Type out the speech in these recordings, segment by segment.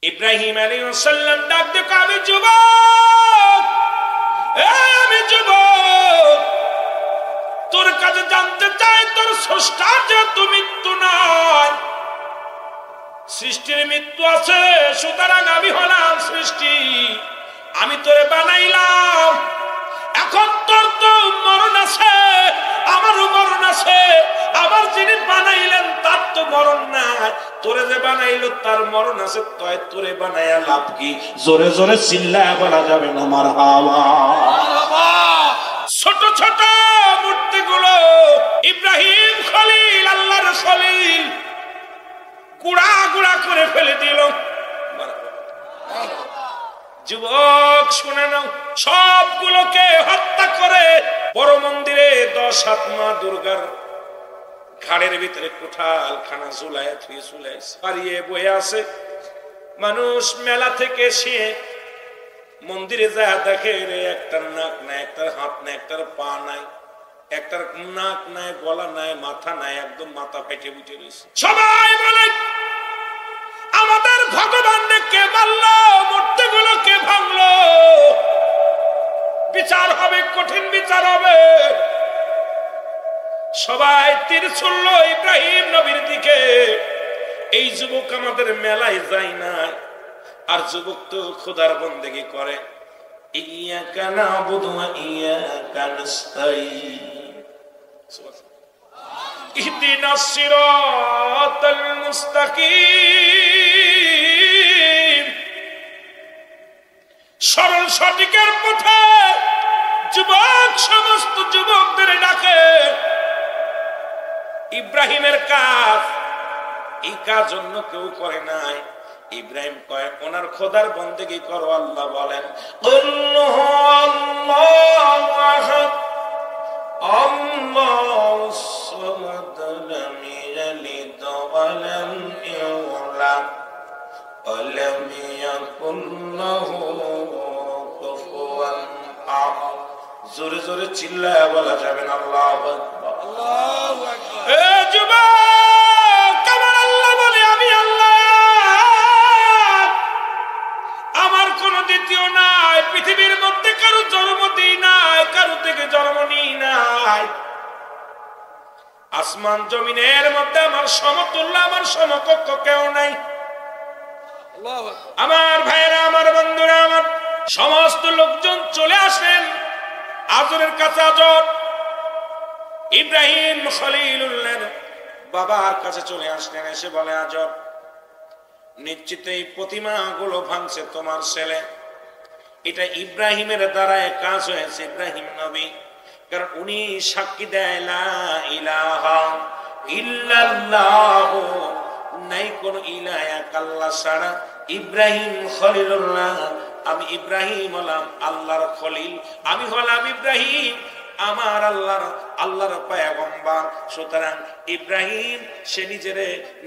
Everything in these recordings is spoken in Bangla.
ইব্রাহিম আলাইহিস সালাম ডাক দিয়ে আমি যুবক, আমি যুবক, তোর কাছে জানতে চাই তোর স্রষ্টার যেহেতু মৃত্যু নাই, সৃষ্টির মৃত্যু আছে, সুতরাং আমি হলাম সৃষ্টি, আমি তোরে বানাইলাম, এখন তোর তো মরণ আছে, আমারও মরণ আছে, আমার যিনি বানাইলেন তার তো মরণ নাই, তোরে যে বানাইলো তার মরণ আছে, তাই তোরে বানাইয়া লাভ কি? জোরে জোরে চিল্লায়া বলা যাবে না মারহাবা। ছোট ছোট মূর্তিগুলো ইব্রাহিম খলিল, আল্লাহর খলিল, গুড়া গুড়া করে ফেলে দিল। যুবক শুনে নাও, সবগুলোকে হত্যা করে বড় মন্দিরে 10 হাত মা দুর্গার ঘাড়ের ভিতরে কোঠাল খানা ঝুলায় পারিয়ে বয়ে আছে। মানুষ মেলা থেকে সে মন্দিরে যায় দেখে রে একটার নাক নাই, একটার হাত নাই, একটার পা নাই, একটার নাক নাই, গলা নাই, মাথা নাই, একদম মাথা ফেটে উঠে রয়েছে। সবাই বলে আমাদের ভগবান কে মারলো, মূর্তিগুলো কে ভাঙলো, বিচার হবে, কঠিন বিচার হবে। সবাই তীর ছুড়ল ইব্রাহিম নবীর দিকে। এই যুবক আমাদের মেলায় যায় না, আর যুবক তো খোদার বন্দেগী করে। ইয়াকা নাবুদু ওয়া ইয়াকা নাস্তাঈন, ইহদিনাস সিরাতাল মুস্তাকিম, সরল সঠিকের পথে যুবক সমস্ত যুবকদের ডাকে। ইব্রাহিমের কাজ, এই কাজ অন্য কেউ করে নাই। ইব্রাহিম কয় ওনার খোদার বন্দেগী করো। আল্লাহ বলেন আল্লাহু আল্লাহু আহাদ আল্লাহুস সামাদ লাম ইয়ালিদ ওয়া লাম ইউলাদ ওয়া লাম ইয়াকুল লাহু কুফুয়ান আহাদ। জোরে জোরে চিল্লায়া বলা যাবে না আল্লাহু আকবার, আল্লাহু আকবার। এ যুবক, কেমন আল্লাহ বলে আমি আল্লাহ, আমার কোন দ্বিতীয় নাই, পৃথিবীর মধ্যে কারো জন্ম দিই নাই, কারো থেকে জন্ম নিই নাই, আসমান জমিনের মধ্যে আমার সমতুল্য, আমার সমকক্ষ কেউ নাই। আমার ভাইয়েরা, আমার বন্ধুরা, আমার সমস্ত লোকজন চলে আসেন আজরের কাছে। আজর ইব্রাহিম খলিলুল্লাহর বাবার কাছে চলে আসলেন, এসে বলে আজর নিশ্চিত এই প্রতিমা গুলো ভাঙছে তোমার ছেলে, এটা ইব্রাহিমের দ্বারা কাজ হয়েছে, ইব্রাহিম নবী, কারণ উনি সাক্ষী দেয় লা ইলাহা ইল্লাল্লাহ, নাই কোন ইলাহ এক আল্লাহ ছাড়া। ইব্রাহিম খলিলুল্লাহ, আমি ইব্রাহিম হলাম আল্লাহর খলিল, আমি হলাম ইব্রাহিম আমার আল্লাহর পয়গম্বর। সুতরাং ইব্রাহিম সে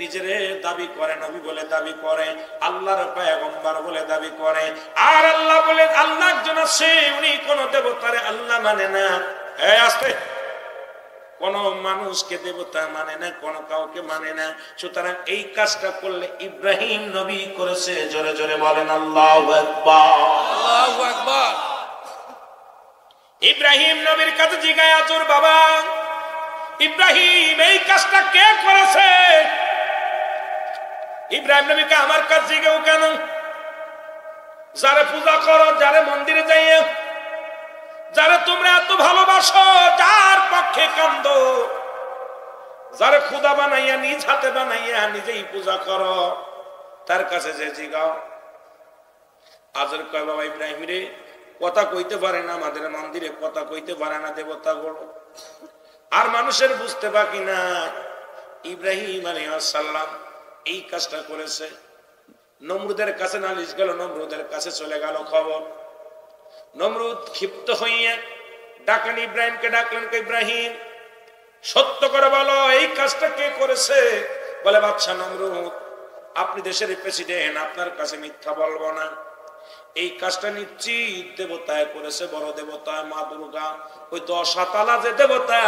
নিজেরে দাবি করে, নবী বলে দাবি করে, আল্লাহর পয়গম্বর বলে দাবি করে। আর আল্লাহ বলে আল্লাহ একজন আছে, উনি কোন দেবতারে আল্লাহ মানে না। আস্তে, কোন মানুষকে দেবতা মানে না, কোন কাউকে মানে না। সুতরাং এই কাজটা করলে ইব্রাহিম নবী করেছে। জোরে জোরে বলেন আল্লাহু আকবার, আল্লাহু আকবার। ইব্রাহিম নবীর কাছে জিজ্ঞাসা তোর বাবা ইব্রাহিম এই কাজটা কে করেছে? ইব্রাহিম নবীকে আমার কাছে জিজ্ঞাসা কেন? যারে পূজা করো, যারে মন্দিরে যাইয়ে, যারে তোমরা এত ভালোবাসো, যার পক্ষে কান্দো, যারে খুদা বানাইয়া নিজ হাতে বানাইয়া নিজেই পূজা করো, তার কাছে যে জিগাও। আজর কয় বাবা ইব্রাহিম রে কথা কইতে পারে না, আমাদের মন্দিরে কথা কইতে পারে না দেবতা গুলো, আর মানুষের বুঝতে বাকি না। ইব্রাহিম আলাইহিস সালাম এই কাজটা করেছে। নমরুদের কাছে নালিশ গেল, নমরুদের কাছে চলে গেল খবর। নমরুদ ক্ষিপ্ত হইয়া ডাকলেন ইব্রাহিমকে, ডাকলেন ইব্রাহিম সত্য করে বলো এই কাজটা কে করেছে? বলে বাদশা নমরুদ, আপনি দেশের প্রেসিডেন্ট, আপনার কাছে মিথ্যা বলবো না। এই কাজটা নিশ্চিত দেবতায় করেছে, বড় দেবতা মা দুর্গা, ওই 10 হাত আলা যে দেবতা,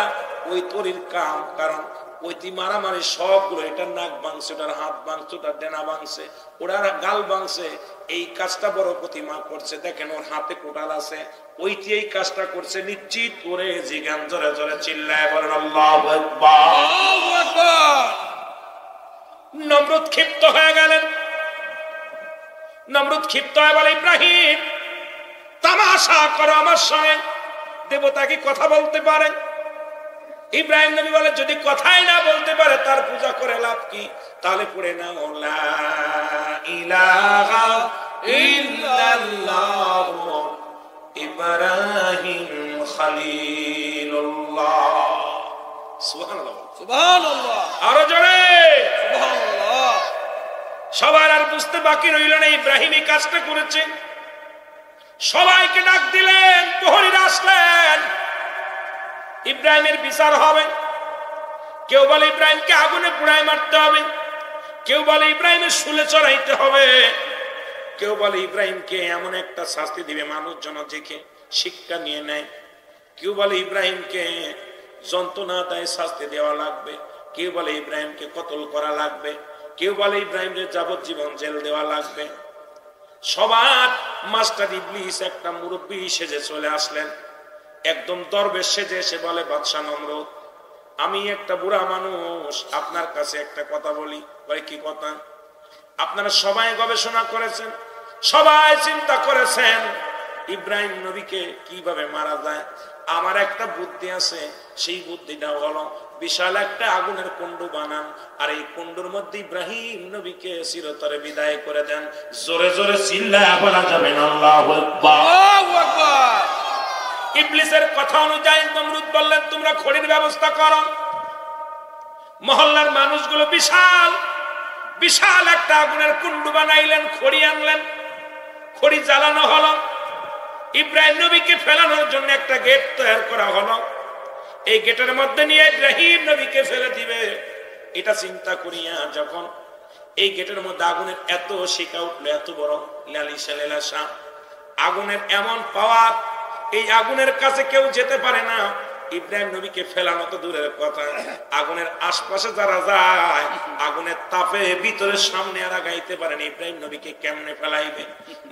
ওই তরির কাম। কারণ ওইটি মারামারি সবগুলো, এটার নাক ভাঙছে, ওটার হাত ভাঙছে, ওটার ডেনা ভাঙছে, ওটার গাল ভাঙছে। এই কাজটা বড় প্রতিমা করছে, দেখেন ওর হাতে কোটাল আছে, ওইটি এই কাজটা করছে নিশ্চিত করে। জিগান জোরে জোরে চিল্লায় বলেন আল্লাহু আকবার। আল্লাহু আকবার। নমরুদ ক্ষিপ্ত হয়ে গেলেন। নমরুদ ক্ষিপ্ত হয়ে বলে, ইব্রাহিম তামাশা করো আমার সঙ্গে, দেবতা কি কথা বলতে পারে? ইব্রাহিম নবী বলে, যদি কথাই না বলতে পারে তার পূজা করে লাভ কি? তাহলে পড়ে না লা ইলাহা ইল্লাল্লাহ ইব্রাহিম খলিলুল্লাহ। সুবহানাল্লাহ সুবহানাল্লাহ, আরো জোরে সুবহানাল্লাহ। সবার আর বুঝতে বাকি রইল না ইব্রাহিমই কাজটা করেছে। সবাইকে ডাক দিলেন, প্রহরীরা আসলেন, ইব্রাহিমের বিচার হবে। কেউ বলে ইব্রাহিমকে আগুনে পুড়ায় মারতে হবে, কেউ বলে ইব্রাহিমের শুলে চড়াইতে হবে, কেউ বলে ইব্রাহিমকে এমন একটা শাস্তি দিবে মানুষজন দেখে শিক্ষা নিয়ে নেয়, কেউ বলে ইব্রাহিমকে যন্ত্রণা দেয় শাস্তি দেওয়া লাগবে, কেউ বলে ইব্রাহিমকে কতল করা লাগবে, কেউ বলে ইব্রাহিমের যাবজ্জীবন জেল দেওয়া লাগবে। সবার মাস্টার ইবলিস একটা মুরব্বী সেজে চলে আসলেন, একদম দরবেশ সেজে এসে বলে, বাদশা নমরুদ, আমি একটা বুড়া মানুষ, আপনার কাছে একটা কথা বলি। বলে, কি কথা? আপনারা সবাই গবেষণা করেছেন, সবাই চিন্তা করেছেন ইব্রাহিম নবীকে কিভাবে মারা যায়। আমার একটা বুদ্ধি আছে, সেই বুদ্ধিটা হলো বিশাল একটা আগুনের কুণ্ড বানান, আর এই কুণ্ডুর মধ্যে ইব্রাহিম নবীকে চিরতরে বিদায় করে দেন। জোরে জোরে চিল্লায়া বলা যাবে না আল্লাহু আকবার। আল্লাহু আকবার। ইবলিসের কথা অনুযায়ী নমরুদ বললেন, তোমরা খড়ির ব্যবস্থা করো। মহল্লার মানুষগুলো বিশাল বিশাল একটা আগুনের কুণ্ড বানাইলেন, খড়ি আনলেন, খড়ি জ্বালানো হলো। ইব্রাহিম নবীকে ফেলানোর জন্য একটা গেট তৈরি করা হলো। এই গেটের মধ্যে নিয়ে ইব্রাহিম নবীকে ফেলে দিবে। এটা চিন্তা করিয়া যখন এই গেটের মধ্যে আগুনের এত শিকা উঠলো, এত বড় লালিসা লেলাসা, আগুনের এমন পাওয়ার, এই আগুনের কাছে কেউ যেতে পারে না। ইব্রাহিম নবীকে ফেলানো তো দূরের কথা, আগুনের আশপাশে যারা যায় আগুনের তাপে ভিতরে সামনে আর আগাইতে পারেন, ইব্রাহিম নবীকে কেমনে ফেলাইবে?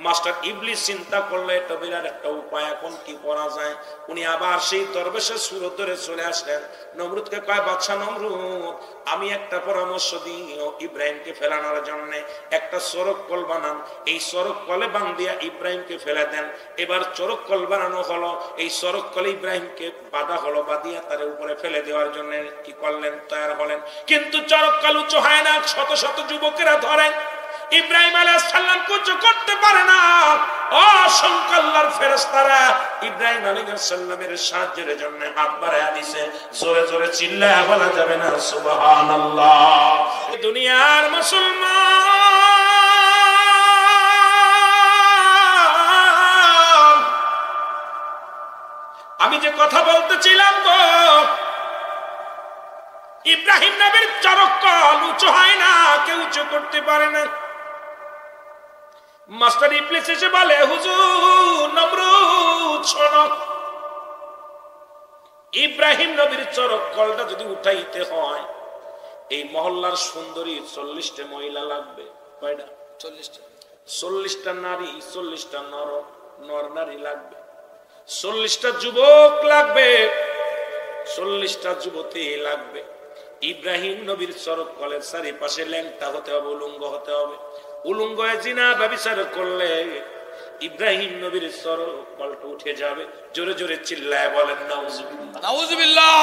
মাস্টার ইবলিস চিন্তা করলে এটা বিরাট একটা উপায়, এখন কি করা যায়। উনি আবার সেই দরবেশের সুরত ধরে চলে আসলেন। নমরুদকে কয়, বাদশা নমরুদ, আমি একটা পরামর্শ দিই, ইব্রাহিমকে ফেলানোর জন্য একটা চরক কল বানান, এই চরক কলে বান্ধিয়া ইব্রাহিমকে ফেলে দেন। এবার চরক কল বানানো হলো, এই চরক কলে ইব্রাহিমকে বাঁধা হলো, বাঁধিয়া তার উপরে ফেলে দেওয়ার জন্য কি করলেন, তৈরি হলেন। কিন্তু চরক কল উঁচু হয় না, শত শত যুবকেরা ধরে, ইব্রাহিম আলাইহিস সালাম কিছু করতে পারে না। অসংখ্য আল্লাহর ফেরেশতারা ইব্রাহিম আলাইহিস সালামের সাহায্যের জন্য হাত বাড়ায়া দিয়েছে। জোরে জোরে চিল্লায়া বলা যাবে না সুবহানাল্লাহ। দুনিয়ার মুসলমান, আমি যে কথা বলতেছিলাম গো, ইব্রাহিম নবীর চরক কল উঁচু হয় না, কেউ উঁচু করতে পারে না। মাস্টার ইবলিস এসে বলে, হুজুর নমরুদ শোনো, ইব্রাহিম নবীর চরক কলটা যদি উঠাইতে হয়, এই মহল্লার সুন্দরী 40টা মহিলা লাগবে। কয়টা? 40টা নারী, 40টা নর নারী লাগবে, 40টা যুবক লাগবে, 40টা যুবতী লাগবে। ইব্রাহিম নবীর চরক কলের চারিপাশে ল্যাংটা হতে হবে, উলঙ্গ হতে হবে। উলঙ্গ জিনা ব্যভিচার করলে ইব্রাহিম নবীর চরক কলটা উঠে যাবে। জোরে জোরে চিল্লায় বলেন নাউজুবিল্লাহ, নাউজুবিল্লাহ।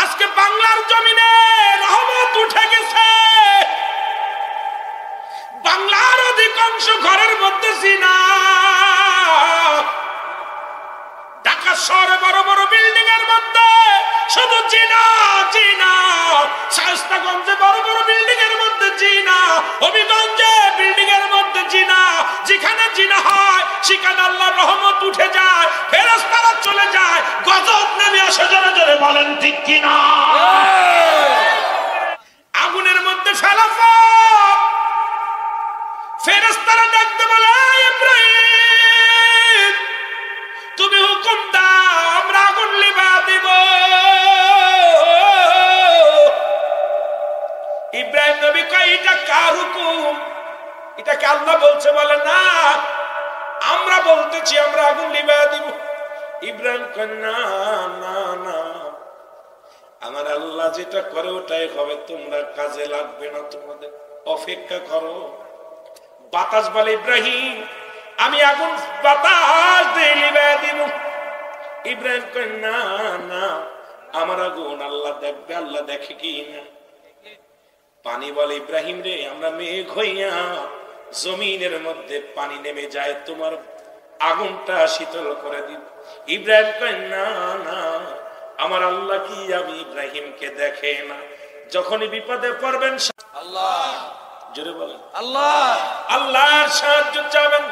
আজকে বাংলার জমিনে রহমত উঠে গেছে। বাংলার অধিকাংশ ঘরের মধ্যে জিনা। ঢাকা শহরে বড় বড় বিল্ডিং এর মধ্যে শুধু জিনা জিনা। শায়েস্তাগঞ্জে বড় বড় বিল্ডিং এর মধ্যে জিনা, হবিগঞ্জে বিল্ডিং এর মধ্যে জিনা। যেখানে জিনা হয় সেখানে আল্লাহর রহমত উঠে যায়, ফেরেশতারা চলে যায়, গজব নেমে আসে। জোরে জোরে বলেন ঠিক কিনা? আগুনের মধ্যে ফেলাফা, ফেরেশতারা ডাকতে বলে, ইব্রাহিম তুমি হুকুম দাও, আমরা আগুন লিভা দিব। ইব্রাহিম নবী কয় এটা কার হুকুম? এটাকে আল্লাহ বলছে? বলে না, আমরা বলতেছি, আমরা আগুন লিভাইয়া দিব। ইব্রাহিম কয় না না না, আমার আল্লাহ যেটা করে ওটাই হবে, তোমরা কাজে লাগবে না, তোমাদের অপেক্ষা করো। বাতাস বলে ইব্রাহিম আমি আগুন বাতাস দিয়ে লিভাইয়া দিব। ইব্রাহিম কয় না না, আমার আগুন আল্লাহ দেখবে। আল্লাহ দেখে কি না? পানি বলে ইব্রাহিম রে, আমরা মেঘ হইয়া জমিনের মধ্যে পানি নেমে যায়, তোমার আগুনটা শীতল করে দিব। ইব্রাহিম কয় না না, আমার আল্লাহ কি আমি ইব্রাহিমকে দেখে না? যখনই বিপদে পড়বেন আল্লাহ, জোরে বলেন আল্লাহ, আল্লাহর সাহায্য চাবেন।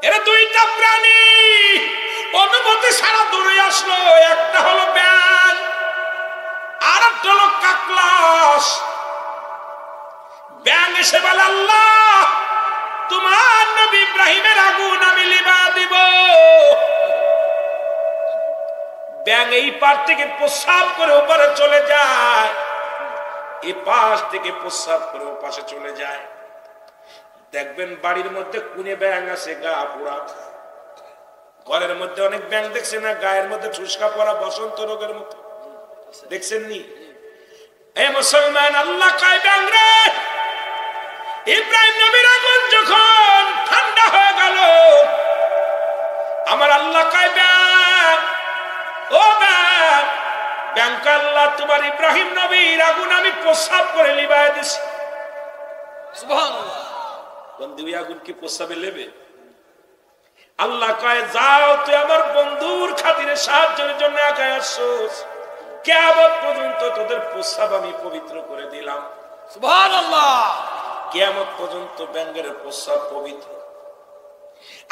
এরা দুইটা প্রাণী অনুমতি ছাড়া দূরে আসলো। একটা হলো ব্যাঙ, আর একটা হলো কাকলাস। ব্যাঙ এসে বলে আল্লাহ তোমার নবী ইব্রাহিমের আগুন আমি লিভা দিব। ব্যাঙ এই পার থেকে প্রস্রাব করে ওপারে চলে যায়, এই পাশ থেকে প্রস্রাব করে ও পাশে চলে যায়। দেখবেন বাড়ির মধ্যে কোনে ব্যাঙ আছে গা পোড়া, ঘরের মধ্যে অনেক ব্যাঙ দেখছে না, গায়ের মধ্যে ঠুসকা পড়া বসন্ত রোগের মতো, দেখছেন নি? এ মুসলমান, আল্লাহ কয় ব্যাঙ রে, ইব্রাহিম নবীর আগুন যখন ঠান্ডা হয়ে গেল, আমার আল্লাহ কয় ব্যাঙ, ও ব্যাঙ, ব্যাঙ কয় আল্লাহ তোমার ইব্রাহিম নবীর আগুন আমি প্রস্রাব করে লিভাইয়া দিছি। সুবহানাল্লাহ। বন্ধু আগুন কি প্রস্রাবে লেবে? আল্লাহ কয় যাও, তুই আমার বন্ধুর খাতিরে সাহায্যের জন্য আগায় আসছিস, কিয়ামত পর্যন্ত তোদের প্রস্রাব আমি পবিত্র করে দিলাম। সুবহানাল্লাহ। কিয়ামত পর্যন্ত ব্যাঙের প্রস্রাব পবিত্র।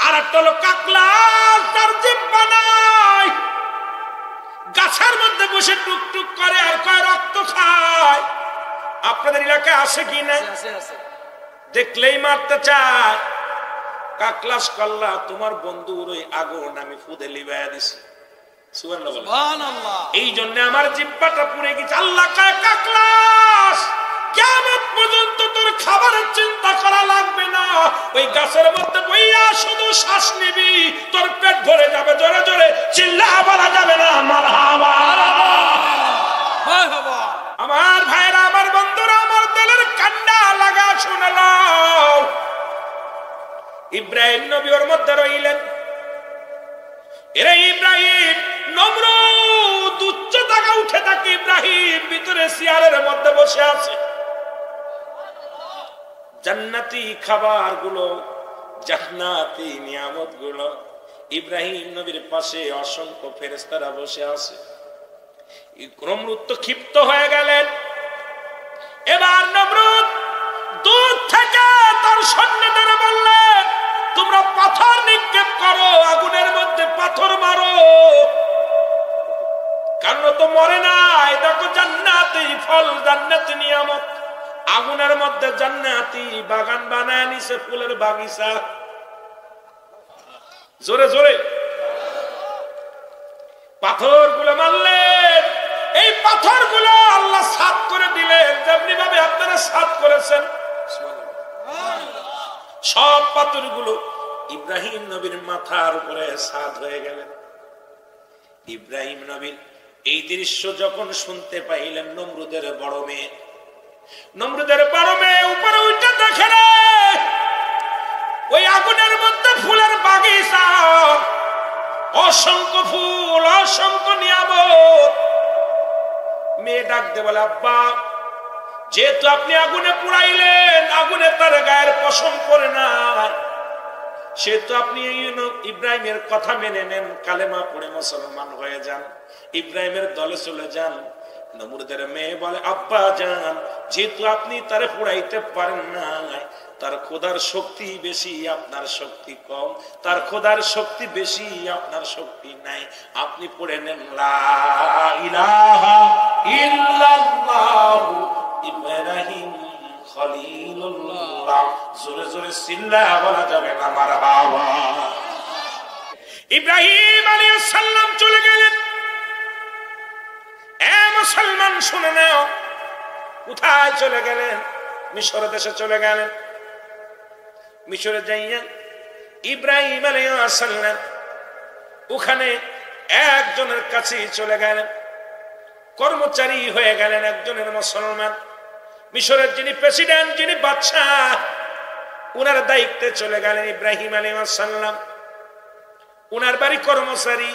আর একটা হলো কাকলা, তার জিহ্বা নাই, গাছের মধ্যে বসে টুকটুক করে আর কয় রক্ত খায়। আপনাদের এলাকায় আছে কি না? দেখলেই মারতে চায়। কাকলাস কল্লা তোমার বন্ধুর ওই আগুন আমি ফুদে লিভাইয়া দিছি। সুবহানাল্লাহ। এই জন্য আমার জিহ্বাটা পুড়ে গেছে। আল্লাহ কয় কাকলাস কিয়ামত পর্যন্ত তোর খাবারের চিন্তা করা লাগবে না, ওই গাছের মধ্যে বইয়া শুধু শ্বাস নিবি, তোর পেট ভরে যাবে। জোরে জোরে চিল্লা বলা যাবে না মারহাবা। আমার ভাইরা, আমার বন্ধুরা, আমার দলের কান্না লাগা শুনে নাও। ইব্রাহিম নবী ওর মধ্যে রইলেন। এরে ইব্রাহিম, নমরুদ উচ্চ জায়গা উঠে থাকে, ইব্রাহিম ভিতরে চেয়ারের মধ্যে বসে আছে। জান্নাতি খাবার গুলো, জান্নাতি নিয়ামত গুলো, ইব্রাহিম নবীর পাশে অসংখ্য ফেরেশতারা বসে আছে। নমরুদ তো ক্ষিপ্ত হয়ে গেলেন। এবার নমরুদ দূর থেকে তার সৈন্যদের বললেন তোমরা পাথর নিক্ষেপ করো, আগুনের মধ্যে পাথর মারো, কারণ তো মরে নাই। দেখো জান্নাতি ফল, জান্নাতি নিয়ামত, আগুনের মধ্যে জান্নাতি বাগান বানায় নিছে, ফুলের বাগিচা। জোরে জোরে পাথর গুলো মারলেন। এই পাথর গুলো আল্লাহ সাত করে দিলেন, যেমনি ভাবে আপনারা সাত করেছেন। সব পাথর গুলো ইব্রাহিম নবীর মাথার উপরে সাত হয়ে গেলেন। ইব্রাহিম নবীর এই দৃশ্য যখন শুনতে পাইলেন, নমরুদের বড় মেয়ে, নমরুদের বড় মেয়ে উপরে উঠে দেখে রে, ওই আগুনের মধ্যে ফুলের বাগিচা, অসংখ্য ফুল, অসংখ্য নিয়ামত। মেয়ে ডাকতে বলে আব্বা, যেহেতু আপনি আগুনে পুড়াইলেন, আগুনে তার গায়ের পশম পড়ে না, সেহেতু আপনি ইব্রাহিমের কথা মেনে নেন, কালেমা পড়ে মুসলমান হয়ে যান, ইব্রাহিমের দলে চলে যান। নমরুদের মেয়ে বলে আব্বা জান, যেহেতু আপনি তারে পুড়াইতে পারেন না, তার খোদার শক্তি বেশি, আপনার শক্তি কম, তার খোদার শক্তি বেশি, আপনার শক্তি নাই, আপনি পড়ে নেন লা ইলাহা ইল্লাল্লাহু ইব্রাহিম খলিলুল্লাহ। জোরে জোরে চিল্লা বলা যাবে না মারহাবা। ইব্রাহিম আলাইহিস সালাম চলে গেলেন। এ মুসলমান শুনে নাও, কোথায় চলে গেলেন? মিশর দেশে চলে গেলেন। মিশরে যাইয়া ইব্রাহিম আলাইহিস সালাম ওখানে একজনের কাছে চলে গেলেন, কর্মচারী হয়ে গেলেন একজনের মুসলমান। মিশরের যিনি প্রেসিডেন্ট, যিনি বাদশাহ, উনার দায়িত্বে চলে গেলেন ইব্রাহিম আলাইহিস সালাম। উনার বাড়ি কর্মচারী।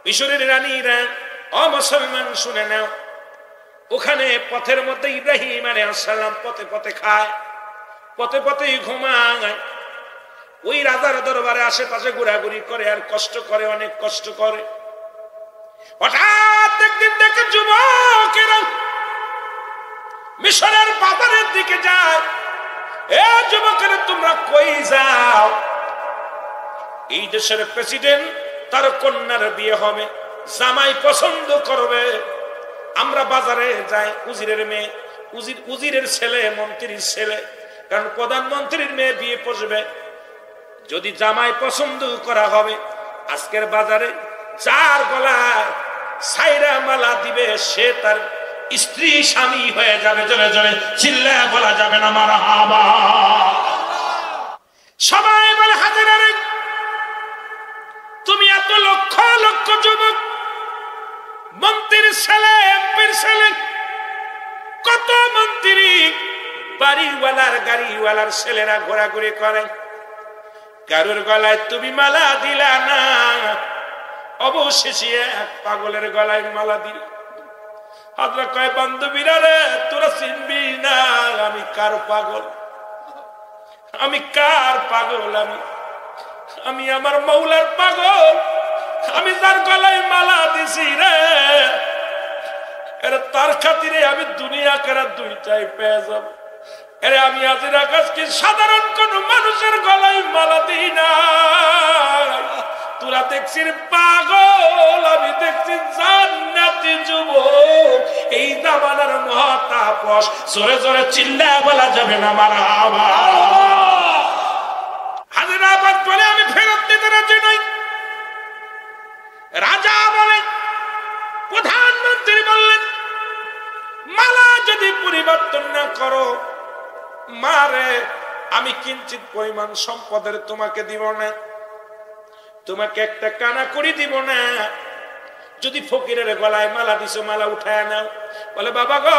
মিশরের রানীরা, ও মুসলমান শুনে নাও, ওখানে পথের মধ্যে ইব্রাহিম আলাইহিস সালাম পথে পথে খায়, পথে পথেই ঘুমায়। ওই রাজার দরবারে আশেপাশে ঘোরাঘুরি করে আর কষ্ট করে, অনেক কষ্ট করে। হঠাৎ একদিন দেখে যুবকেরা মিশরের বাজারের দিকে যায়। এ যুবকেরা, তোমরা কই যাও? এই দেশের প্রেসিডেন্ট, তার কন্যার বিয়ে হবে, জামাই পছন্দ করবে, আমরা বাজারে যাই। উজিরের মেয়ে, উজিরের ছেলে, মন্ত্রীর ছেলে, কারণ প্রধানমন্ত্রীর মেয়ে বিয়ে বসবে। যদি জামাই পছন্দ করা হবে, আজকের বাজারে যার গলায় সাইরা মালা দিবে সে তার স্ত্রী স্বামী হয়ে যাবে। জোরে জোরে চিল্লায়া বলা যাবে না মারহাবা। সবাই বলে, হাজিরা রে, তুমি এত লক্ষ লক্ষ যুবক, মন্ত্রীর ছেলে, এমপির ছেলে, কত মন্ত্রী, বাড়িওয়ালার গাড়িওয়ালার ছেলেরা ঘোরাঘুরি করে, কারোর গলায় তুমি মালা দিলা না। অবশেষে এক পাগলের গলায় মালা দিল। হাজরা কয়, বান্ধবীরা রে, তোরা চিনবি না আমি কার পাগল, আমি কার পাগল, আমি আমার মৌলার পাগল, আমি যার গলায় মালা দিছি রে, এরা তার খাতিরে আমি দুনিয়া কেরা দুইটাই পেয়ে যাব। এরে আমি আজের আকাশকে সাধারণ কোন মানুষের গলায় মালা দিই না। তোরা দেখছিস পাগল, আমি দেখছি জান্নাতি যুবক। এই জামানার মহাতাপস, জোরে জোরে চিল্লায়া বলা যাবে না মারহাবা। হাজিরাবাদ বলে, আমি ফেরত দিতে রাজি নই। রাজা বলে, প্রধানমন্ত্রী বললেন, মালা যদি পরিবর্তন না করো, মারে আমি কিঞ্চিত পরিমাণ সম্পদের তোমাকে দিব না, তোমাকে একটা কানা করি দিব না। যদি ফকিরের গলায় মালা দিছো, মালা উঠায় নাও। বলে, বাবা গো,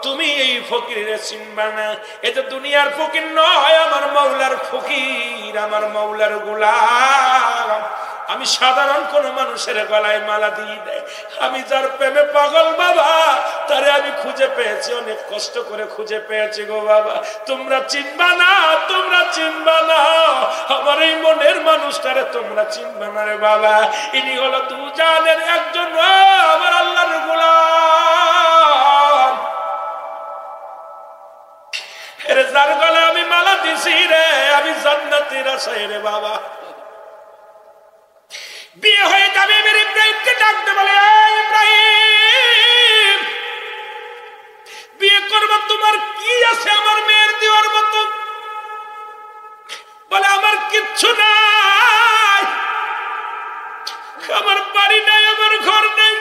তুমি এই ফকিরের চিনবা না, এ তো দুনিয়ার ফকির নয়, আমার মৌলার ফকির, আমার মৌলার গোলাম। আমি সাধারণ কোন মানুষের গলায় মালা দিয়ে দেয়, আমি যার প্রেমে পাগল বাবা, তারে আমি খুঁজে পেয়েছি, অনেক কষ্ট করে খুঁজে পেয়েছি গো বাবা। তোমরা চিনবা না, তোমরা চিনবা না, আমার এই মনের মানুষটারে তোমরা চিনবা না রে বাবা। ইনি হলো দু জানের একজন, আমার আল্লাহর গোলাম। এর যার গলায় আমি মালা দিছি রে, আমি জান্নাতের আশায় রে বাবা। বিয়ে হয়ে যাবে, এবার ইব্রাহিমকে ডাকতে বলে, ইব্রাহিম, বিয়ে করবো, তোমার কি আছে আমার মেয়ের দেওয়ার মতো? বলে, আমার কিচ্ছু নাই, আমার বাড়ি নাই, আমার ঘর নেই,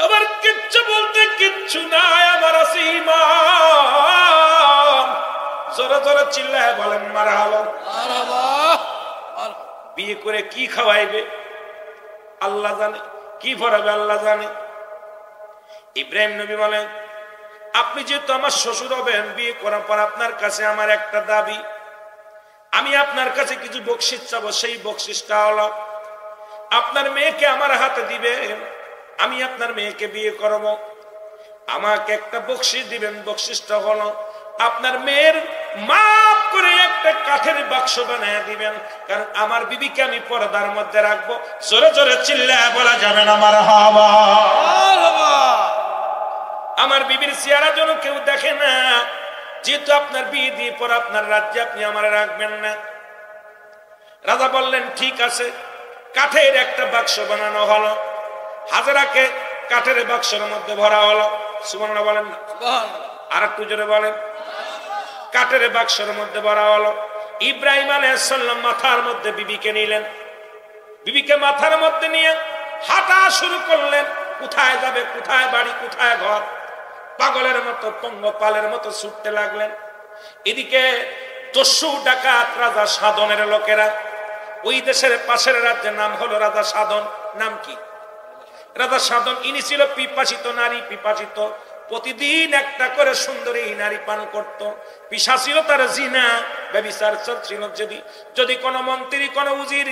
আমার কিচ্ছু বলতে কিচ্ছু নাই, আমার আছে ঈমান। জোরে জোরে চিল্লায় বলেন মারহাবা। বিয়ে করে কি খাওয়াইবে আল্লাহ জানে, কি পড়াবে আল্লাহ জানে। ইব্রাহিম নবী বলেন, আপনি যেহেতু আমার শ্বশুর হবেন, বিয়ে করার পর আপনার কাছে আমার একটা দাবি, আমি আপনার কাছে কিছু বকশিস চাবো। সেই বকশিসটা হলো, আপনার মেয়েকে আমার হাতে দিবেন, আমি আপনার মেয়েকে বিয়ে করব। আমাকে একটা বকশিস দিবেন, বকশিসটা হলো আপনার মেয়ের মাপ করে একটা কাঠের বাক্স বানিয়ে দিবেন, কারণ আমার বিবিকে আমি পর্দার মধ্যে রাখবো। জোরে জোরে চিল্লায়া বলা যাবে না মারহাবা। আমার বিবির চেহারা যেন কেউ দেখে না, যেহেতু আপনার বিয়ে দিয়ে পর আপনার রাজ্যে আপনি আমার রাখবেন না। রাজা বললেন, ঠিক আছে। কাঠের একটা বাক্স বানানো হলো, হাজেরাকে কাঠের বাক্সের মধ্যে ভরা হলো। সুবহানাল্লাহ বলেন না? আর একটু জোরে বলেন। কাঠের বাক্সের মধ্যে ভরা হলো। ইব্রাহিম আলাইহিস সালাম মাথার মধ্যে বিবিকে নিলেন, বিবিকে মাথার মধ্যে নিয়ে হাঁটা শুরু করলেন। কোথায় যাবে, কোথায় বাড়ি, কোথায় ঘর, পাগলের মতো পঙ্গপালের মতো ছুটতে লাগলেন। এদিকে দস্যু ডাকাত রাজা সাধনের লোকেরা, ওই দেশের পাশের রাজ্যের নাম হলো রাজা সাধন। নাম কি? রাজা সাধন। ইনি ছিল পিপাসিত নারী, পিপাসিত। প্রতিদিন একটা করে সুন্দরী নারী পান করত। পিশা ছিল তার জিনা, ব্যভিচার ছিল। যদি কোনো মন্ত্রী, কোনো উজির,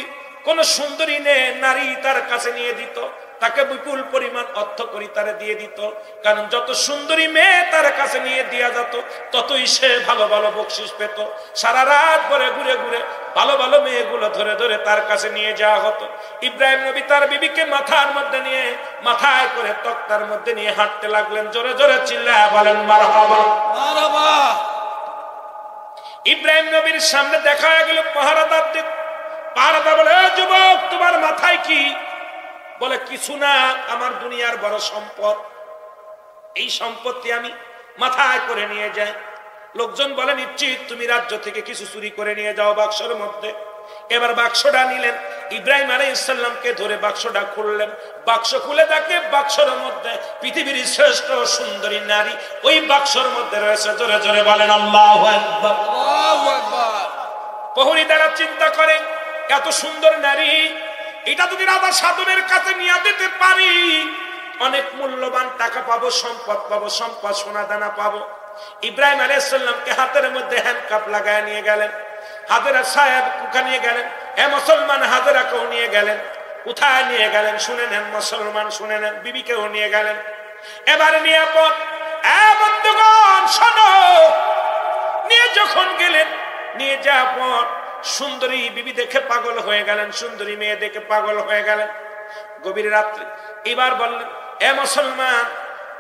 কোন সুন্দরী নারী তার কাছে নিয়ে দিত, তাকে বিপুল পরিমাণ অর্থ করি তারে দিয়ে দিত। কারণ যত সুন্দরী মেয়ে তার কাছে নিয়ে দেওয়া যেত, ততই সে ভালো ভালো বকশিস পেত। সারা রাত ভরে ঘুরে ঘুরে ভালো ভালো মেয়েগুলো ধরে ধরে তার কাছে নিয়ে যাওয়া হতো। ইব্রাহিম নবী তার বিবিকে মাথার মধ্যে নিয়ে, মাথায় করে তক্তার মধ্যে নিয়ে হাঁটতে লাগলেন। জোরে জোরে চিল্লায়া বলেন মারহাবা, মারহাবা। ইব্রাহিম নবীর সামনে দেখা গেল পাহারাদার। পাহারাদার বলে, যুবক তোমার মাথায় কি? বলে, কিছু না, আমার দুনিয়ার বড় সম্পদ, এই সম্পত্তি আমি মাথায় করে নিয়ে যাই। লোকজন বলে, নিশ্চিত তুমি রাজ্য থেকে কিছু চুরি করে নিয়ে যাও বাক্সের মধ্যে। এবার বাক্সটা নিলেন, ইব্রাহিম আলাইহিস সালামকে ধরে বাক্সটা খুললেন। বাক্স খুলে দেখে বাক্সের মধ্যে পৃথিবীর শ্রেষ্ঠ সুন্দরী নারী ওই বাক্সের মধ্যে রয়েছে। জোরে জোরে বলেন আল্লাহু আকবার, আল্লাহু আকবার। প্রহরীদারা চিন্তা করে, এত সুন্দর নারী, এটা যদি রাজা সাধনের কাছে নিয়ে দিতে পারি, অনেক মূল্যবান টাকা পাবো, সম্পদ পাবো, সম্পদ সোনা দানা পাবো। ইব্রাহিম আলাইহিস সালামকে হাতের মধ্যে হ্যান্ডকাপ লাগায় নিয়ে গেলেন। হাজেরা সাহেব কোথায় নিয়ে গেলেন? এ মুসলমান, হাজেরাকেও নিয়ে গেলেন। কোথায় নিয়ে গেলেন? শুনে নেন মুসলমান, শুনে নেন। বিবিকেও নিয়ে গেলেন। এবারে নিয়ে পর, এ বন্ধুগণ শোনো, নিয়ে যখন গেলেন, নিয়ে যাওয়ার পর সুন্দরী বিবি দেখে পাগল হয়ে গেলেন, সুন্দরী মেয়ে দেখে পাগল হয়ে গেলেন। গভীর রাত্রে এবার বললেন, এ মুসলমান,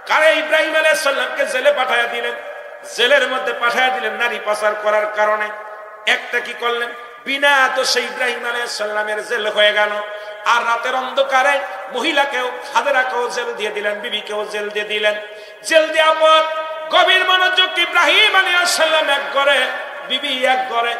কারে ইব্রাহিম আলাইহিস সালামকে জেলে পাঠায়া দিলেন। জেলের মধ্যে পাঠায়া দিলেন নারী পাচার করার কারণে। একটা কি করলেন? বিনা দোষে ইব্রাহিম আলাইহিস সালামের জেল হয়ে গেল। আর রাতের অন্ধকারে মহিলাকেও, হাজেরাকেও জেল দিয়ে দিলেন, বিবিকেও জেল দিয়ে দিলেন। জেল দেওয়ার পর গভীর মনোযোগ, ইব্রাহিম আলাইহিস সালাম এক ঘরে, বিবি এক ঘরে।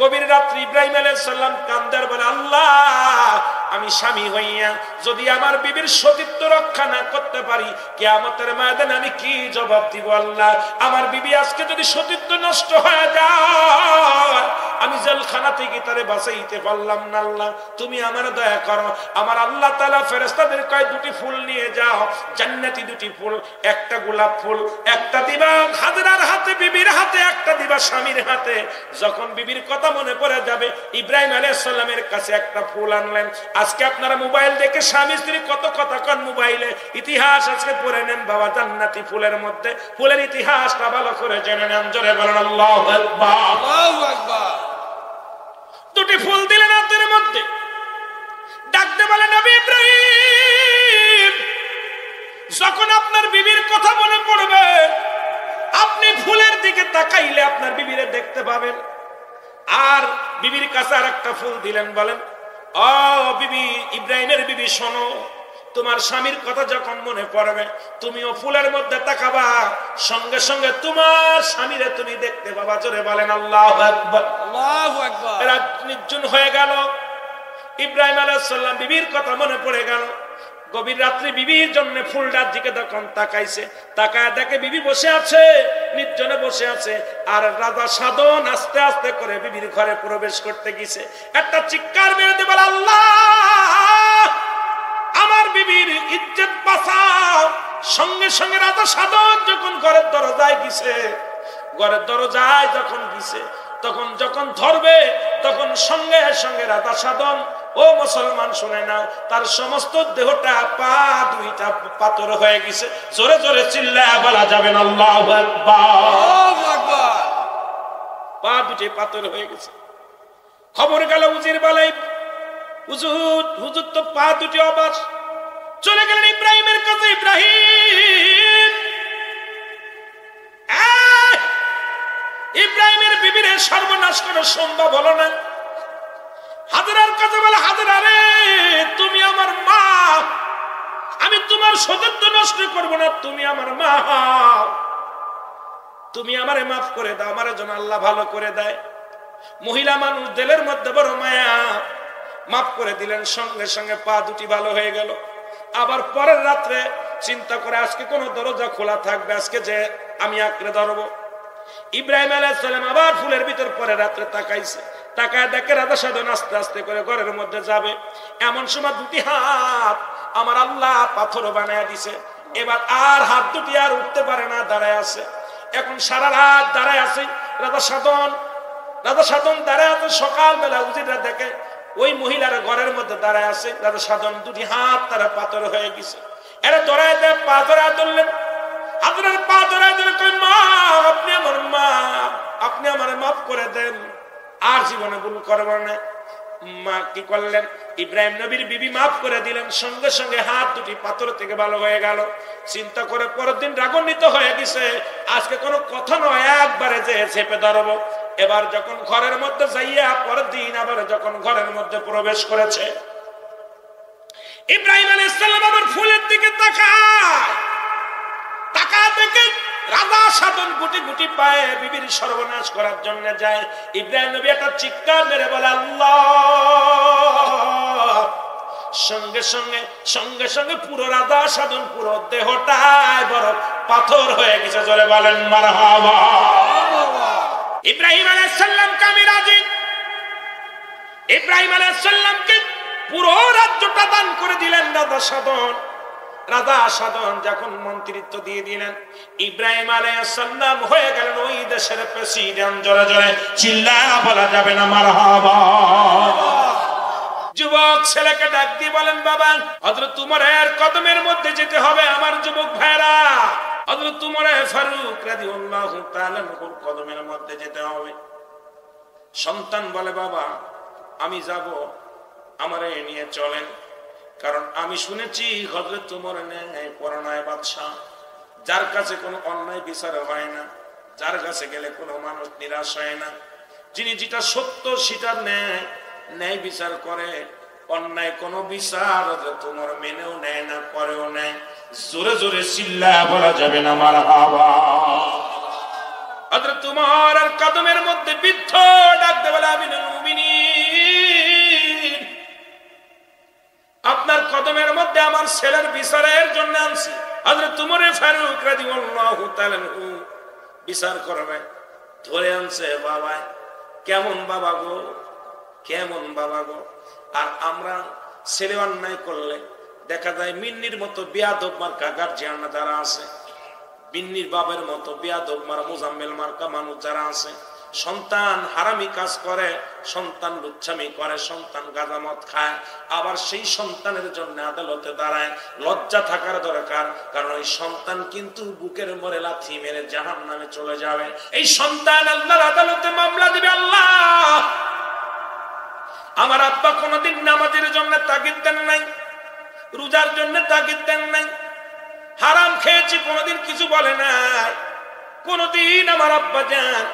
গভীর রাত্রি ইব্রাহিম আলাইহিস সালাম কান্দার বলে, আল্লাহ, আমি স্বামী হইয়া যদি আমার বিবির সতীত্ব রক্ষা না করতে পারি, কিয়ামতের ময়দানে আমি কি জবাব দিব? আল্লাহ, আমার বিবি আজকে যদি সতীত্ব নষ্ট হয়ে যায়, আমি জেলখানা থেকে তারে বাঁচাইতে পারলাম না। আল্লাহ, তুমি আমার দয়া করো। আমার আল্লাহ তাআলা ফেরেশতাদের কয়, দুটি ফুল নিয়ে যাও, জান্নাতি দুটি ফুল, একটা গোলাপ ফুল, একটা দিবা হাজরার হাতে, বিবির হাতে, একটা দিবা স্বামীর হাতে। যখন বিবির কথা মনে পড়ে যাবে, ইব্রাহিম আলাইহিস সালামের কাছে একটা ফুল আনলেন। আজকে আপনারা মোবাইল দেখে স্বামী স্ত্রী কত কথা কন, মোবাইলে ইতিহাস আজকে পড়ে নেন বাবা। জান্নাতি ফুলের মধ্যে ফুলের ইতিহাসটা ভালো করে জেনে নেন। জোরে বলেন আল্লাহু আকবার, আল্লাহু আকবার। দুটি ফুল দিলেন হাতের মধ্যে, ডাকতে বলেন, নবী ইব্রাহিম, যখন আপনার বিবির কথা মনে পড়বে, আপনি ফুলের দিকে তাকাইলে আপনার বিবিরে দেখতে পাবেন। আর বিবির কাছে আর একটা ফুল দিলেন, বলেন, ও বিবি, ইব্রাহিমের বিবি, শোনো, তোমার স্বামীর কথা যখন মনে পড়বে, তুমিও ফুলের মধ্যে তাকাবা, সঙ্গে সঙ্গে তোমার স্বামীরে তুমি দেখতে পাবা। জোরে বলেন আল্লাহু আকবার, আল্লাহু আকবার। রাত নির্জন হয়ে গেল, ইব্রাহিম আলাইহিস সালাম বিবির কথা মনে পড়ে গেল। গভীর রাত্রি বিবির জন্য ফুলটার দিকে তখন তাকাইছে, তাকায় দেখে বিবি বসে আছে, নির্জনে বসে আছে। আর রাজা সাধন আস্তে আস্তে করে বিবির ঘরে প্রবেশ করতে গেছে। একটা চিৎকার মেরে দিয়ে বলে, আল্লাহ, আমার বিবির ইজ্জত বাঁচাও। সঙ্গে সঙ্গে রাজা সাধন যখন ঘরের দরজায় গেছে, ঘরের দরজায় যখন গেছে, তখন যখন ধরবে, তখন সঙ্গে সঙ্গে রাজা সাধন, ও মুসলমান শুনে নাও, তার সমস্ত দেহটা, পা দুইটা পাথর হয়ে গেছে। জোরে জোরে চিল্লায়া বলা যাবে না আল্লাহু আকবার, আল্লাহু আকবার। পা দুটি পাথর হয়ে গেছে। খবর গেল উজির বেলায়, হুজুর, হুজুর তো পা দুটি অবাক। চলে গেলেন ইব্রাহিমের কাছে। ইব্রাহিম, ইব্রাহিমের বিবির সর্বনাশ করা সম্ভব হলো না। হাজেরার কাছে বলে, হাজেরা রে, তুমি আমার মা, আমি তোমার সতীত্ব নষ্ট করব না, তুমি আমার মা, তুমি আমারে মাফ করে দাও, আমার জন্য আল্লাহ ভালো করে দেয়। মহিলা মানুষ, দিলের মধ্যে বড় মায়া, মাফ করে দিলেন। সঙ্গে সঙ্গে পা দুটি ভালো হয়ে গেল। আবার পরের রাত্রে চিন্তা করে আজকে কোন দরজা খোলা থাকবে, আজকে যে আমি আঁকড়ে ধরবো। ইব্রাহিম আলাইহিস সালাম আবার ফুলের ভিতর পরে রাত্রে তাকাইছে, তাকায় দেখে রাধা সাধন আস্তে আস্তে করে ঘরের মধ্যে যাবে। এমন সময় দুটি হাত আমার আল্লাহ পাথর বানায় দিছে। এবার আর হাত দুটি আর উঠতে পারে না, দাঁড়ায় আছে। এখন সারা রাত দাঁড়ায় আছে রাধা সাধন দাঁড়ায় আছে। সকালবেলা উজিরা দেখে ওই মহিলার ঘরের মধ্যে দাঁড়ায় আছে রাধা সাধন, দুটি হাত তারা পাথর হয়ে গেছে। এরা দৌড়ায় দেয়, পা ধরায় ধরলেন। আপনার পা ধরায় ধরে কই, মা আপনি আমার মা, আপনি আমার মাফ করে দেন, আর জীবনে ভুল করব না। মা কি করলেন, ইব্রাহিম নবীর বিবি মাফ করে দিলেন। সঙ্গে সঙ্গে হাত দুটি পাথর থেকে ভালো হয়ে গেল। চিন্তা করে পরের দিন রাগান্বিত হয়ে গেছে, আজকে কোনো কথা নয়, একবারে যে চেপে ধরবো। এবার যখন ঘরের মধ্যে যাইয়া পরের দিন আবার যখন ঘরের মধ্যে প্রবেশ করেছে, ইব্রাহিম আলাইহিস সালাম আবার ফুলের দিকে তাকায় দেখে রাধা সাধন গুটি গুটি পায়ে বিবির সর্বনাশ করার জন্য যায়। ইব্রাহিম নবী একটা চিৎকার মেরে বলে আল্লাহ। সঙ্গে সঙ্গে পুরো রাধা সাধন পুরো দেহটাই বড় পাথর হয়ে গেছে। জোরে বলেন মারহাবা। ইব্রাহিম আলাইহিস সালামকে আমি রাজি। ইব্রাহিম আলাইহিস সালামকে পুরো রাজ্যটা দান করে দিলেন রাধা সাধন যখন মন্ত্রিত্ব দিয়ে দিলেন, ইব্রাহিম আলাইহিস সালাম হয়ে গেলেন ওই দেশের প্রেসিডেন্ট। জোরে জোরে চিল্লায়া বলা যাবে না মারহাবা। যুবক ছেলেকে ডাক দিয়ে বলেন, বাবা হযরত উমরের কদমের মধ্যে যেতে হবে আমার যুবক ভাইরা। হযরত উমর ফারুক রাদিয়াল্লাহু তাআলা নূর কদমের মধ্যে যেতে হবে। সন্তান বলে, বাবা আমি যাব, আমারে নিয়ে চলেন। কারণ আমি শুনেছি হযরত উমর ন্যায় পরায়ণ বাদশা, যার কাছে কোনো অন্যায় বিচার হয় না, যার কাছে গেলে কোনো মানুষ নিরাশ হয় না, যিনি যেটা সত্য সেটা ন্যায় বিচার করে, অন্যায় কোনো বিচার হযরত উমর মেনেও নেয় না, করেও নেয়। জোরে জোরে চিল্লায়া বলা যাবে না মারহাবা। হযরত উমরের কদমের মধ্যে বৃদ্ধ ডাক দিয়ে বলে, আমিনুল মুমিনিন, আপনার কদমের মধ্যে আমার ছেলের বিচারের জন্য আনছি। হযরত উমর ফারুক রাদিয়াল্লাহু তাআলা বিচার করবে, ধরে আনছে। বাবা কেমন বাবা গো, কেমন বাবা গো। আর আমরা ছেলে অন্যায় করলে দেখা যায় মিন্নির মতো বেয়াদব মার্কা গার্জিয়ান যারা আছে, বিন্নির বাবার মতো বেয়াদব মারা মুজাম্মেল মার্কা মানুষ যারা আছে, সন্তান হারামি কাজ করে, সন্তান লুচ্ছামি করে, সন্তান গাঁজা মদ খায়, আবার সেই সন্তানের জন্য আদালতে দাঁড়ায়। লজ্জা থাকার দরকার, কারণ ওই সন্তান কিন্তু বুকের মরে লাথি মেরে জাহান্নামে চলে যাবে। এই সন্তান আল্লাহর আদালতে মামলা দিবে, আল্লাহ আমার আব্বা কোনদিন নামাজের জন্য তাগিদ দেন নাই, রোজার জন্য তাগিদ দেন নাই, হারাম খেয়েছি কোনদিন কিছু বলে নাই, কোনদিন আমার আব্বা যান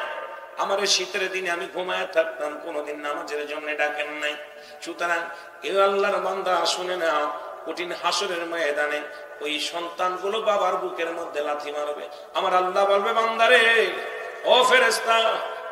আমার শীতের দিনে আমি ঘুমায় থাকতাম, কোনদিন নামাজের জন্য ডাকেন নাই। সুতরাং এ আল্লাহর বান্দা শুনে নাও, কঠিন হাসরের ময়দানে ওই সন্তানগুলো বাবার বুকের মধ্যে লাথি মারবে। আমার আল্লাহ বলবে, বান্দারে ও ফেরেশতা,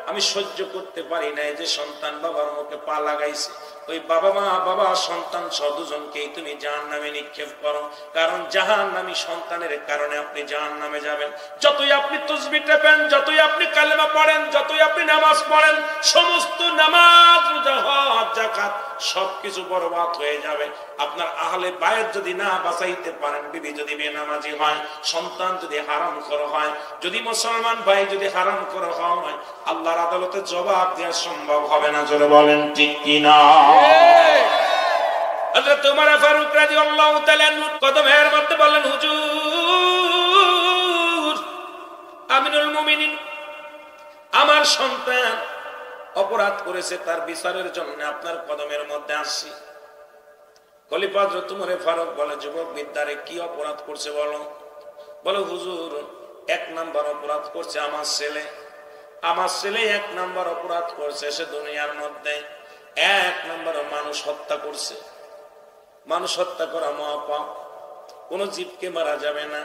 আমি সহ্য করতে পারি নাই যে সন্তান বাবার মুখে পা লাগাইছে। ওই বাবা সন্তান সহ দুজনকেই তুমি জাহান্নামে নিক্ষেপ করো, কারণ জাহান্নামী সন্তানের কারণে আপনি জাহান্নামে যাবেন। যতই আপনি তাসবিহ টেপেন, যতই আপনি কালেমা পড়েন, যতই আপনি নামাজ পড়েন, সমস্ত নামাজ, রোজা, হজ, যাকাত সবকিছু বরবাদ হয়ে যাবে। আপনার আহলে বায়ত যদি না বাঁচাইতে পারেন, বিবি যদি বেনামাজি হয়, সন্তান যদি হারাম করা হয়, যদি মুসলমান ভাই যদি হারাম করা হয়, আল্লাহর আদালতে জবাব দেওয়া সম্ভব হবে না। জোরে বলেন ঠিক কিনা? হযরত উমর ফারুক রাদিয়াল্লাহু তাআলা কদমের মধ্যে বললেন, হুজুর আমিনুল মুমিনিন, আমার সন্তান অপরাধ করেছে, তার বিচারের জন্য আপনার কদমের মধ্যে আসছি। খলিফা হযরত উমর ফারুক বলে, যুবক বিদ্যারে কি অপরাধ করছে বলো? বলে, হুজুর 1 নাম্বার অপরাধ করছে আমার ছেলে। আমার ছেলে 1 নাম্বার অপরাধ করছে, সে দুনিয়ার মধ্যে 1 নাম্বার মানুষ হত্যা করছে। মানুষ হত্যা করা মহাপাপ, কোন জীবকে মারা যাবে না,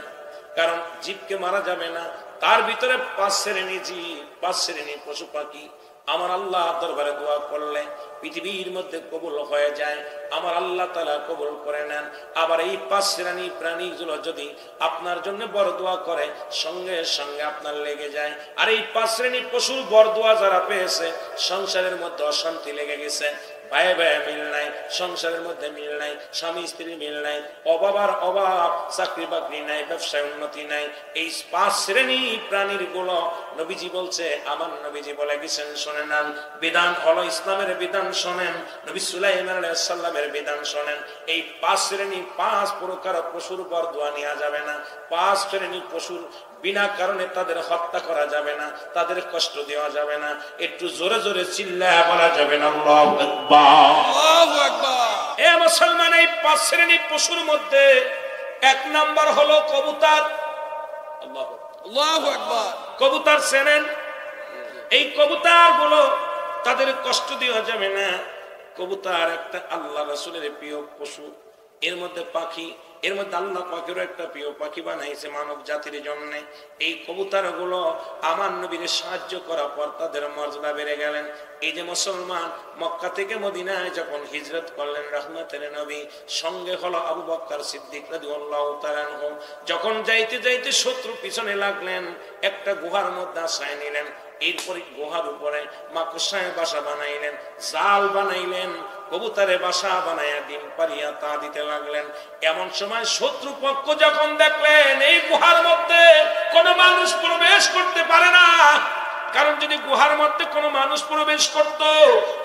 কারণ জীবকে মারা যাবে না, তার ভিতরে 5 শ্রেণী জীব, 5 শ্রেণী পশু পাখি, আমার আল্লাহ দরবারে দোয়া করলে পৃথিবীর মধ্যে কবুল হয়ে যায়, আমার আল্লাহ তাআলা কবুল করে নেন। আবার এই 5 শ্রেণী প্রাণীগুলো যদি আপনার জন্য বড় দোয়া করে সঙ্গে সঙ্গে আপনার লেগে যায়। আর এই 5 শ্রেণী পশুর বড় দোয়া যারা পেয়েছে, সংসারের মধ্যে অশান্তি লেগে গেছে, ভাই ভাই মিল নাই, সংসারের মধ্যে মিল নাই, স্বামী স্ত্রী মিল নাই, অভাব, চাকরি বাকরি নাই, ব্যবসায় উন্নতি নাই, এই 5 শ্রেণী প্রাণীর গুলো নবীজি বলছে, আমার নবীজি বলে গেছেন, শুনে নেন। বিধান হলো ইসলামের বিধান শোনেন, নবী সুলাইমান আলাইহিস সালামের বিধান শোনেন। এই 5 শ্রেণী 5 প্রকার পশুর পর দোয়া নেওয়া যাবে না। 5 শ্রেণী পশুর বিনা কারণে তাদের হত্যা করা যাবে না, তাদের কষ্ট দেওয়া যাবে না। একটু জোরে জোরে চিল্লায়া বলা যাবে না আল্লাহু আকবার, আল্লাহু আকবার। এ মুসলমান, এই 5 শ্রেণী পশুর মধ্যে 1 নাম্বার হলো কবুতর। আল্লাহু আকবার। কবুতর চেনেন? এই কবুতর গুলো তাদের কষ্ট দেওয়া যাবে না। কবুতর একটা আল্লাহ রাসূলের প্রিয় পশু, এর মধ্যে পাখি, এর মধ্যে আল্লাহ পাকেরও একটা প্রিয় পাখি বানাইছে মানব জাতির জন্য। এই কবুতর গুলো আমার নবীর সাহায্য করার পর তাদের মর্যাদা বেড়ে গেলেন। এই যে মুসলমান মক্কা থেকে মদিনায় যখন হিজরত করলেন রহমতের নবী, সঙ্গে হলো আবু বকর সিদ্দিক রাদিয়াল্লাহু তাআলা আনহু। যখন যাইতে যাইতে শত্রু পিছনে লাগলেন, একটা গুহার মধ্যে আশ্রয় নিলেন। এরপরে গুহার উপরে মাকড়সায় বাসা বানাইলেন, জাল বানাইলেন, কবুতরে বাসা বানাইয়া ডিম পারিয়া তা দিতে লাগলেন। এমন সময় শত্রু পক্ষ যখন দেখলেন এই গুহার মধ্যে কোনো মানুষ প্রবেশ করতে পারে না, কারণ যদি গুহার মধ্যে কোনো মানুষ প্রবেশ করত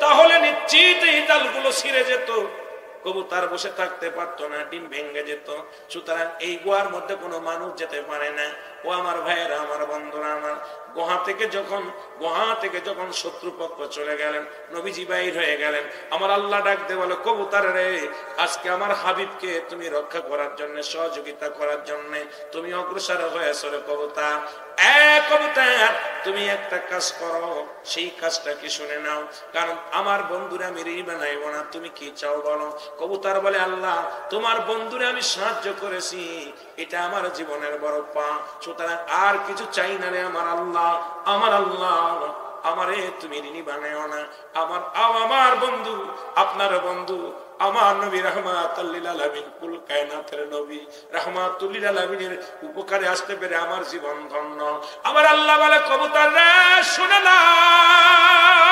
তাহলে নিশ্চিত এই জালগুলো ছিঁড়ে যেত, কবুতর বসে থাকতে পারতো না, ডিম ভেঙে যেত। সুতরাং এই গুহার মধ্যে কোনো মানুষ যেতে পারে না। ও আমার ভাইয়েরা, আমার বন্ধুরা, আমার গুহা থেকে যখন শত্রুপক্ষ চলে গেলেন, নবীজি বাইর হয়ে গেলেন, আমার আল্লাহ ডাক দে বলে, কবুতর রে, আজকে আমার হাবিবকে তুমি রক্ষা করার জন্য, সহযোগিতা করার জন্য তুমি অগ্রসর হয়েছো রে কবুতর। কবুতর, তুমি একটা কাজ করো, সেই কাজটা কি শুনে নাও, কারণ আমার বন্ধুরা আমি ঋণী বানাইব না, তুমি কি চাও বলো। কবুতর বলে, আল্লাহ তোমার বন্ধুরা আমি সাহায্য করেছি, এটা আমার জীবনের বড় পা, সুতরাং আর কিছু চাই না রে আমার আল্লাহ, আমার আল্লাহ, আমারে তুমি ঋণী বানাইও না। আমার বন্ধু, আপনার বন্ধু, আমার নবী রাহমাতুল লিল আলামিন, কুল কায়নাতের নবী রাহমাতুল লিল আলামিনের উপকারে আসতে পেরে আমার জীবন ধন্য। আমার আল্লাহ বলে, কবুতর রে শুনে নাও,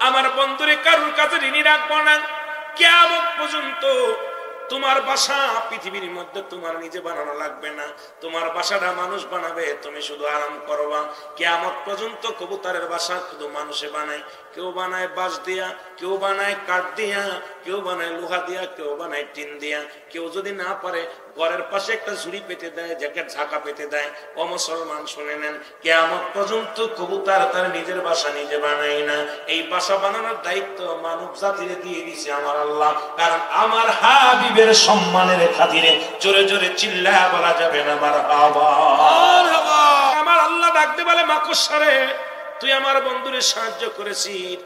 আমার বন্ধুরে কারুর কাছে ঋণী রাখবো না। কিয়ামত পর্যন্ত তোমার বাসা পৃথিবীর মধ্যে তোমার নিজে বানানো লাগবে না, তোমার বাসাটা মানুষ বানাবে, তুমি শুধু আরাম করবা। কিয়ামত পর্যন্ত কবুতরের বাসা শুধু মানুষে বানায়, কেউ বানায় বাঁশ দিয়া, কেউ বানায় কাঠ দিয়া, কেউ বানায় লোহা দিয়া, কেউ বানায় টিন দিয়া, কেউ যদি না পারে ঘরের পাশে একটা ঝুড়ি পেতে দেয়, জ্যাকেট ঝাঁকা পেতে দেয়। ও মুসলমান শুনে নেন, কিয়ামত পর্যন্ত কবুতর তার নিজের বাসা নিজে বানায় না, এই বাসা বানানোর দায়িত্ব মানব জাতিরে দিয়ে দিয়েছে আমার আল্লাহ। কারণ আমার হাবিবের সম্মানের খাতিরে জোরে জোরে চিল্লায়া বলা যাবে না মারহাবা। আমার আল্লাহ ডাকতে বলে, মাকড়সা রে, তুই আমার বন্ধুরে সাহায্য করেছিস,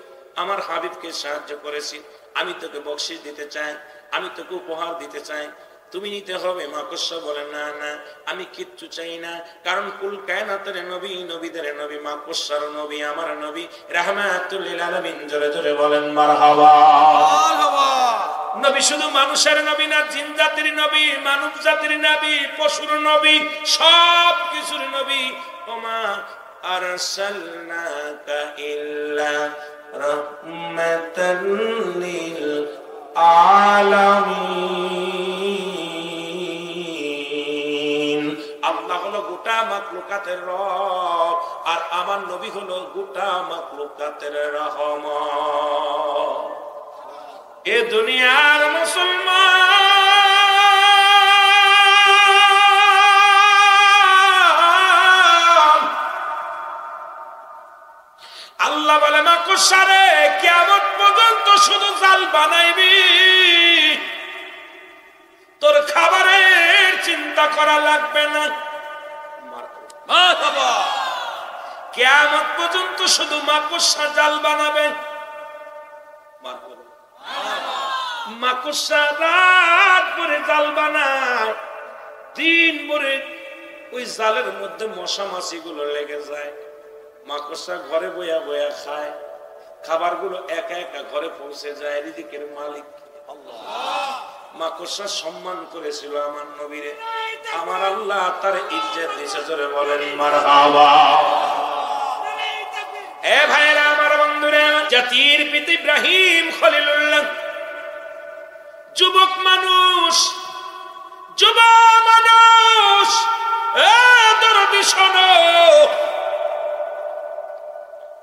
আমার হাবিবকে সাহায্য করেছিস, আমি তোকে বকশিশ দিতে চাই, আমি তোকে উপহার দিতে চাই, তুমি নিতে হবে। মাকড়সা বলে, না না, আমি কিচ্ছু চাই না, কারণ কুল কায়নাতের নবী, নবীদের নবী, মাকড়সার নবী, আমার নবী রাহমাতুল লিল আলামিন। জোরে জোরে বলেন মারহাবা, মারহাবা। নবী শুধু মানুষের নবী না, জিন জাতির নবী, মানব জাতির নবী, পশুর নবী, সব কিছুর নবী। ওমা আরসালনাকা ইল্লা রাহমাতাল লিল আলামিন। আল্লাহ হলো গোটা মাখলুকাতের রব, আর আমার নবী হলো গোটা মাখলুকাতের রহমত। এ দুনিয়ার মুসলমান, আল্লাহ বলে, মাকড়সা রে, কিয়ামত পর্যন্ত শুধু জাল বানাইবি, তোর খাবারের চিন্তা করা লাগবে না। কিয়ামত পর্যন্ত শুধু মাকড়সা জাল বানাবে। মাকড়সা রাত ভরে জাল বানায়, দিন ভরে ওই জালের মধ্যে মশা মাছি গুলো লেগে যায়। মাকড়সা ঘরে বইয়া বইয়া খায়, খাবারগুলো একা একা ঘরে পৌঁছে যায়। রিজিকের মালিক আল্লাহ। মাকড়সা সম্মান করেছিল আমার নবীরে, আমার আল্লাহ তার ইজ্জত দিয়েছে। জোরে বলেন মারহাবা। এ ভাইরা আমার বন্ধুরা, জাতির পিতা ইব্রাহিম খলিলুল্লাহ যুবক মানুষ, যুব মানুষ, দরদি শোনো,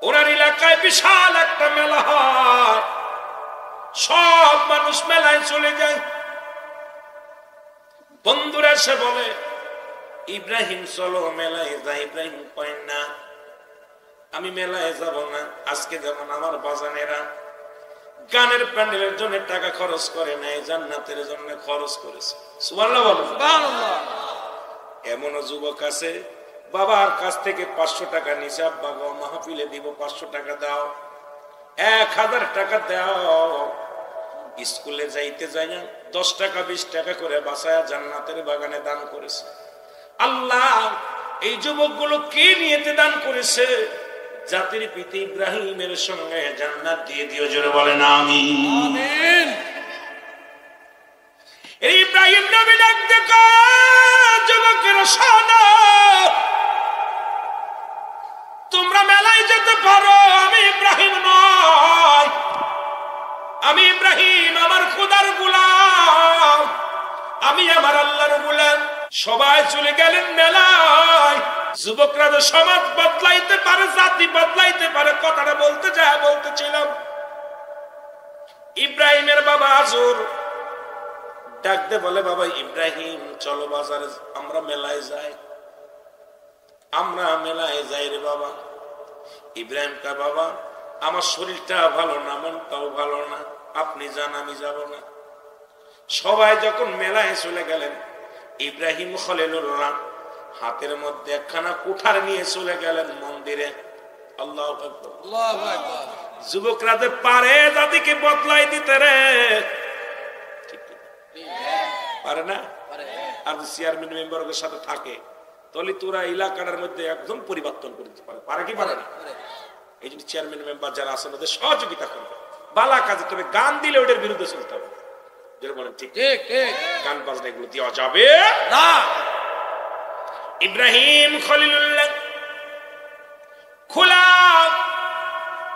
ওনার এলাকায় বিশাল একটা মেলা হয়, সব মানুষ মেলায় চলে যায়। বন্ধুরা এসে বলে, ইব্রাহিম চলো মেলায় যাই। ইব্রাহিম কয় না, আমি মেলায় যাব না, আজকে যেমন আমার বাজানেরা গানের প্যান্ডেলের জন্য টাকা খরচ করে নাই, জান্নাতের জন্য খরচ করেছে। সুবহানাল্লাহ বলো। এমনও যুবক আছে, বাবার কাছ থেকে 500 টাকা নিছে, আব্বা গো মাহফিলে দিব 500 টাকা দাও, 1000 টাকা দাও। স্কুলে যাইতে যাই না 10 টাকা 20 টাকা করে বাঁচায়া জান্নাতের বাগানে দান করেছে। আল্লাহ এই যুবকগুলো কি নিয়েতে দান করেছে? জাতির পিতা ইব্রাহিমের সঙ্গে জান্নাত দিয়ে দিও। জোরে বলেন আমিন। এই ইব্রাহিম নবী ডাক দেখো, যুবকেরা শোনো, তোমরা মেলায় যেতে পারো, আমি ইব্রাহিম নয়, আমি ইব্রাহিম আমার খোদার গোলাম, আমি আমার আল্লাহর গোলাম। সবাই চলে গেলেন মেলায়। যুবকরা তো সমাজ বদলাইতে পারে, জাতি বদলাইতে পারে, কথাটা বলতে যায় বলতেছিলাম। ইব্রাহিমের বাবা আজর ডাকতে বলে, বাবা ইব্রাহিম চলো বাজারে, আমরা মেলায় যাই, আমরা মেলায় যাই রে বাবা। ইব্রাহিম কা বাবা আমার শরীরটা ভালো না, মনটাও ভালো না, আপনি যান, আমি যাব না। সবাই যখন মেলায় চলে গেলেন, ইব্রাহিম খলিলুল্লাহ হাতের মধ্যে একখানা কুঠার নিয়ে চলে গেলেন মন্দিরে। আল্লাহু আকবার, আল্লাহু আকবার। যুবকরা যে পারে জাতিকে বদলাই দিতে রে, পারে না? আর চেয়ারম্যান মেম্বারের সাথে থাকে, তাহলে তোরা এলাকার মধ্যে একদম পরিবর্তন করে দিতে পারে, পারে কি পারে না? এই জন্য চেয়ারম্যান মেম্বার যারা আছে ওদের সহযোগিতা করবে বালা কাজে, তবে গান দিলে ওটার বিরুদ্ধে চলতে হবে। বলেন ঠিক ঠিক, গান বাজনা এগুলো দেওয়া যাবে না। ইব্রাহিম খলিলুল্লাহ খোলা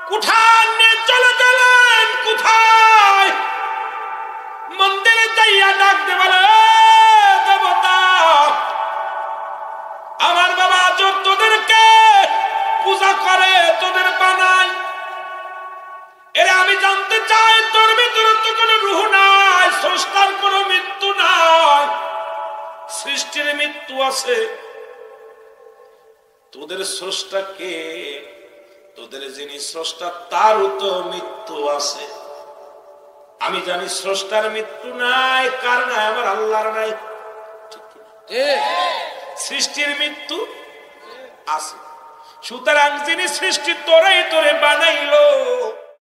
কুঠার নিয়ে চলে গেলেন। কোথায়? মন্দিরে যাইয়া ডাক দে বলে, দেবতা আমার বাবা আজব তোদেরকে পূজা করে, তোদের বানায়, এরা আমি জানতে চাই তোর ভিতরে তো কোনো রূহ নাই, স্রষ্টার কোনো মৃত্যু নাই, সৃষ্টির মৃত্যু আছে, তোদের স্রষ্টা কে? তোদের যিনি স্রষ্টা তারও তো মৃত্যু আছে। আমি জানি স্রষ্টার মৃত্যু নাই, কার নাই? আমার আল্লাহর নাই। সৃষ্টির মৃত্যু আছে, সুতরাং যিনি সৃষ্টি তোরাই তোরে বানাইলো,